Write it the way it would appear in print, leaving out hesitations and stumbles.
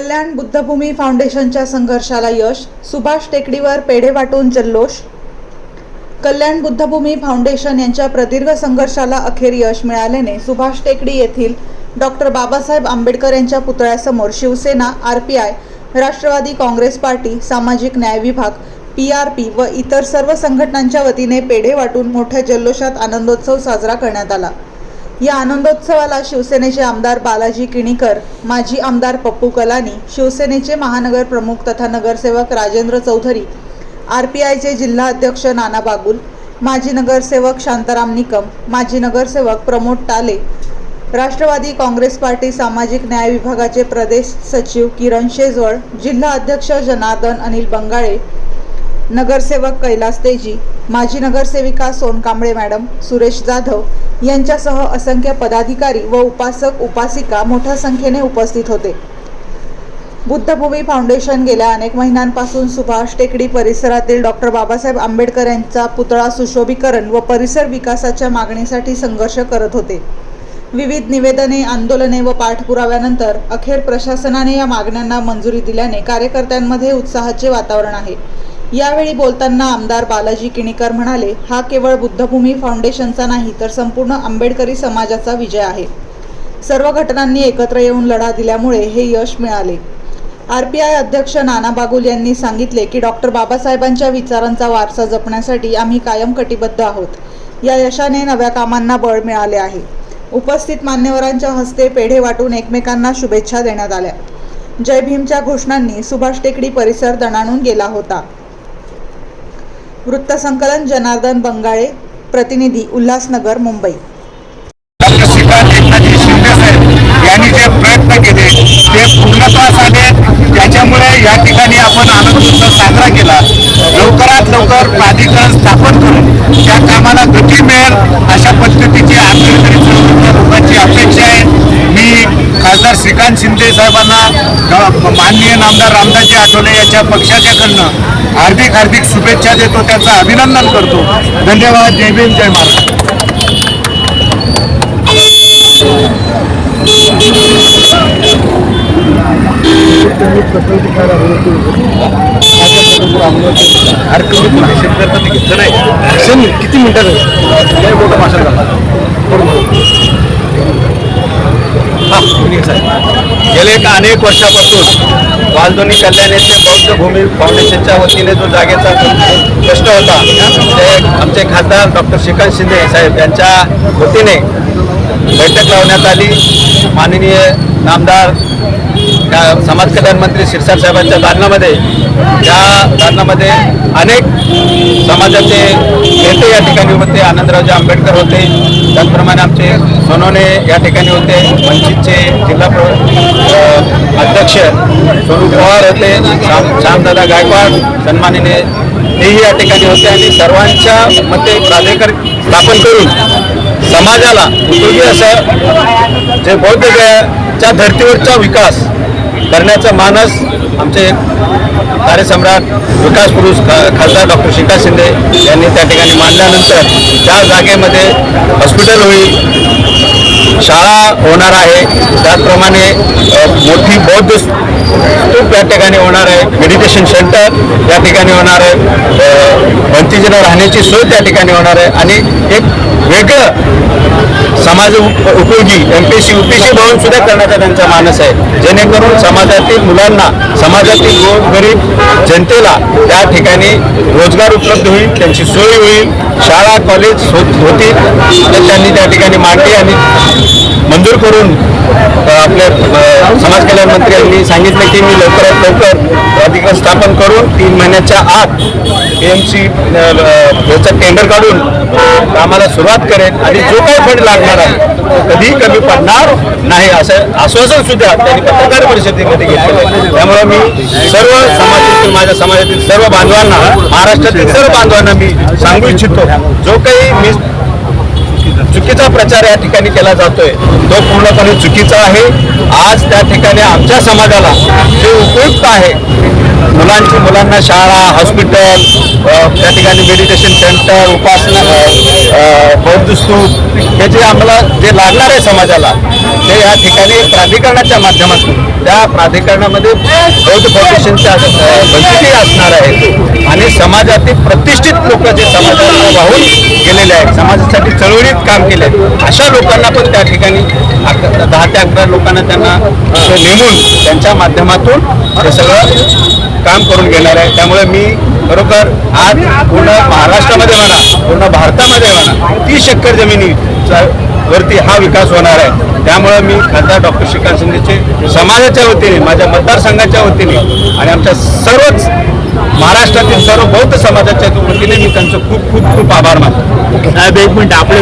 कल्याण बुद्धभूमी फाउंडेशनच्या संघर्षाला यश, सुभाष टेकडीवर पेढे वाटून जल्लोष। कल्याण बुद्धभूमी फाउंडेशन यांच्या प्रदीर्घ संघर्षाला अखेर यश मिळाल्याने सुभाष टेकडी येथील डॉक्टर बाबासाहेब आंबेडकर यांच्या पुतळ्यासमोर शिवसेना, आरपीआय, राष्ट्रवादी काँग्रेस पार्टी, सामाजिक न्याय विभाग, पीआरपी व इतर सर्व संघटनांच्या वतीने पेढे वाटून मोठ्या जल्लोषात आनंदोत्सव साजरा करण्यात आला। या आनंदोत्सवाला शिवसेनेचे आमदार बालाजी किणीकर, माजी आमदार पप्पू कलानी, शिवसेनेचे महानगर प्रमुख तथा नगरसेवक राजेंद्र चौधरी, आरपीआयचे जिल्हा अध्यक्ष नाना बागुल, माजी नगरसेवक शांताराम निकम, माजी नगरसेवक प्रमोद टाले, राष्ट्रवादी काँग्रेस पार्टी सामाजिक न्याय विभागाचे प्रदेश सचिव किरण शेजवळ, जिल्हा अध्यक्ष जनार्दन अनिल बंगाळे, नगरसेवक कैलास तेजी, माजी नगरसेविका सोनकांबळे मॅडम, सुरेश जाधव यांच्यासह असंख्य पदाधिकारी व उपासक उपासिका मोठ्या संख्येने उपस्थित होते। बुद्धभूमी फाउंडेशन गेल्या अनेक महिन्यांपासून सुभाष टेकडी परिसरातील डॉक्टर बाबासाहेब आंबेडकर यांचा पुतळा सुशोभीकरण व परिसर विकासाच्या मागणीसाठी संघर्ष करत होते। विविध निवेदने, आंदोलने व पाठपुराव्यानंतर अखेर प्रशासनाने या मागण्यांना मंजुरी दिल्याने कार्यकर्त्यांमध्ये उत्साहाचे वातावरण आहे। यावेळी बोलताना आमदार बालाजी किणीकर म्हणाले, हा केवळ बुद्धभूमी फाउंडेशनचा नाही तर संपूर्ण आंबेडकरी समाजाचा विजय आहे। सर्व घटनांनी एकत्र येऊन लढा दिल्यामुळे हे यश मिळाले। आरपीआय अध्यक्ष नाना बागुल यांनी सांगितले की डॉक्टर बाबासाहेबांच्या विचारांचा वारसा जपण्यासाठी आम्ही कायम कटिबद्ध आहोत। या यशाने नव्या कामांना बळ मिळाले आहे। उपस्थित मान्यवरांच्या हस्ते पेढे वाटून एकमेकांना शुभेच्छा देण्यात आल्या। जय भीमच्या घोषणांनी सुभाष टेकडी परिसर दणाणून गेला होता। वृत्तसंकलन जनार्दन बंगाळे, प्रतिनिधी उल्हासनगर, मुंबई। यांनी जे प्रयत्न केले ते पूर्णत्वास आले, त्याच्यामुळे या ठिकाणी आपण आनंदोत्सव साजरा केला। लवकरात लवकर प्राधिकरण स्थापन करून त्या कामाला गती मिळेल अशा पद्धतीची आंबेडकरी चळवळीच्या लोकांची अपेक्षा आहे। मी खासदार श्रीकांत शिंदे साहेबांना, माननीय नामदार रामदासजी आठवले यांच्या पक्षाच्याकडनं हार्दिक शुभेच्छा देतो, त्यांचं अभिनंदन करतो। धन्यवाद। जय भीम, जय महाराष्ट्र। किती मिनिटात मोठं भाषण गेले अनेक वर्षापासून वालदोनी कल्याण येथे बौद्ध भूमी फाउंडेशनच्या वतीने जो जागेचा प्रश्न होता ते आमचे खासदार डॉक्टर श्रीकांत शिंदे साहेब यांच्या वतीने बैठक लावण्यात आली। माननीय नामदार समाज कल्याण मंत्री शिरसाट साहेबांच्या दालनामध्ये, त्या दालनामध्ये अनेक समाजाचे नेते या ठिकाणी होते। आनंदरावजी आंबेडकर होते, त्याचप्रमाणे आमचे सोनवणे या ठिकाणी होते, वंचितचे जिल्हा अध्यक्ष सोनू पवार होते, श्यामदादा गायकवाड सन्माननीय तेही या ठिकाणी होते आणि सर्वांच्या मते प्राधिकरण स्थापन करून समाजाला उपयोगी असं जे बौद्ध गयाच्या धर्तीवरचा विकास करण्याचा मानस आमचे कार्यसम्राट विकास पुरुष खासदार डॉक्टर श्रीकांत शिंदे यांनी त्या ठिकाणी मांडल्यानंतर त्या जागेमध्ये हॉस्पिटल होईल, शाळा होणार आहे, त्याचप्रमाणे मोठी बौद्ध स्तूप या ठिकाणी होणार आहे, मेडिटेशन सेंटर या ठिकाणी होणार आहे, वंचितांना राहण्याची सोय त्या ठिकाणी होणार आहे आणि एक वेगळं समाज उपयोगी MPSC UPSC भवन सुद्धा करण्याचा त्यांचा मानस आहे, जेणेकरून समाजातील मुलांना, समाजातील गोरगरीब जनतेला त्या ठिकाणी रोजगार उपलब्ध होईल, त्यांची सोय होईल, शाळा कॉलेज होतील। तर त्यांनी त्या ठिकाणी मांडली आणि मंजूर करून आपले समाज कल्याण मंत्री यांनी सांगितले की मी लवकरात लवकर प्राधिकरण स्थापन करून 3 महिन्याच्या आत PMC याचं टेंडर काढून कामाला सुरुवात करेन आणि जो काही फंड लागणार आहे कधीही कमी पडणार नाही असं आश्वासन सुद्धा त्यांनी पत्रकार परिषदेमध्ये घेतलेलं। त्यामुळे मी सर्व समाजातील, माझ्या समाजातील सर्व बांधवांना, महाराष्ट्रातील सर्व बांधवांना मी सांगू इच्छितो, जो काही चुकीचा प्रचार या ठिकाणी केला जातोय तो पूर्णपणे चुकीचा आहे। आज त्या ठिकाणी आमच्या समाजाला जे उपयुक्त आहे, मुलांना शाळा, हॉस्पिटल, त्या ठिकाणी मेडिटेशन सेंटर, उपासना बौद्ध स्तूप हे जे आम्हाला जे लागणार आहे समाजाला ते या ठिकाणी प्राधिकरणाच्या माध्यमातून त्या प्राधिकरणामध्ये बौद्ध फाउंडेशनच्या बंदिती असणार आहेत आणि समाजातील प्रतिष्ठित लोक जे समाजाला वाहून गेलेले आहेत, समाजासाठी चळवळीत काम केले अशा लोकांना पण त्या ठिकाणी 10 ते 11 लोकांना त्यांना नेमून त्यांच्या माध्यमातून हे सगळं काम करून घेणार आहे. त्यामुळे मी खरोखर आज पूर्ण महाराष्ट्रामध्ये म्हणा पूर्ण भारतामध्ये म्हणा 30 एकर जमिनीचा वरती हा विकास होणार आहे. त्यामुळे मी खासदार डॉक्टर श्रीकांत शिंदेचे समाजाच्या वतीने माझ्या मतदारसंघाच्या वतीने आणि आमच्या सर्वच महाराष्ट्रातील सर्व बौद्ध समाजाच्या वतीने मी त्यांचं खूप खूप खूप आभार मानतो. साहेब एक मिनिट आपले